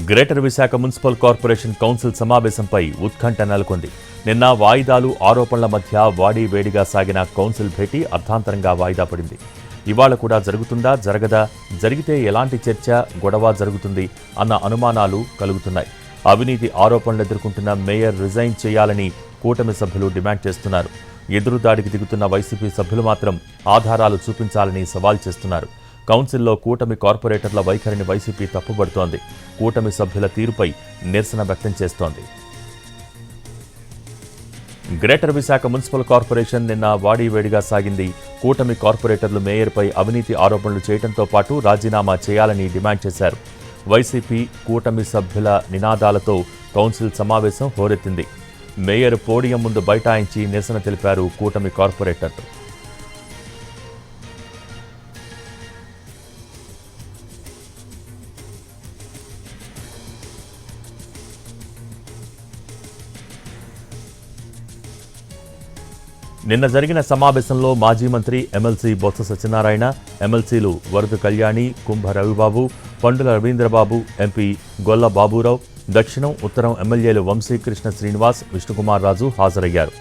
Greater Visakha municipal corporation council సమావేశంపై ఉత్కంఠ నెలకొంది. నిన్న వాయిదాలు, ఆరోపణల మధ్య వాడివేడిగా సాగిన కౌన్సిల్ భేటీ అర్థాంతరంగా వాయిదా పడింది. ఇవాళ కూడా జరుగుతుందా, జరగదా, జరిగితే ఎలాంటి చర్చ, గొడవ జరుగుతుంది అన్న అనుమానాలు కలుగుతున్నాయి. అవినీతి ఆరోపణలు ఎదుర్కొంటున్న మేయర్ రిజైన్ చేయాలని కూటమి సభ్యులు డిమాండ్ చేస్తున్నారు. ఎదురుదాడికి దిగుతున్న వైసీపీ సభ్యులు మాత్రం ఆధారాలు చూపించాలని సవాల్ చేస్తున్నారు. కౌన్సిల్లో కూటమి కార్పొరేటర్ల వైఖరిని వైసీపీ తప్పుబడుతోంది. కూటమి సభ్యుల తీరుపై నిరసన వ్యక్తం చేస్తోంది. గ్రేటర్ విశాఖ మున్సిపల్ కార్పొరేషన్ నిన్న వాడివేడిగా సాగింది. కూటమి కార్పొరేటర్లు మేయర్పై అవినీతి ఆరోపణలు చేయడంతో పాటు రాజీనామా చేయాలని డిమాండ్ చేశారు. వైసీపీ, కూటమి సభ్యుల నినాదాలతో కౌన్సిల్ సమావేశం హోరెత్తింది. మేయర్ పోడియం ముందు బైఠాయించి నిరసన తెలిపారు కూటమి కార్పొరేటర్లు. నిన్న జరిగిన సమావేశంలో మాజీ మంత్రి ఎమ్మెల్సీ బొత్స సత్యనారాయణ, ఎమ్మెల్సీలు వరద కళ్యాణి, కుంభ రవిబాబు, పండుల రవీంద్రబాబు, ఎంపీ గొల్ల బాబురావు, దక్షిణం, ఉత్తరం ఎమ్మెల్యేలు వంశీకృష్ణ శ్రీనివాస్, విష్ణుకుమార్ రాజు హాజరయ్యారు.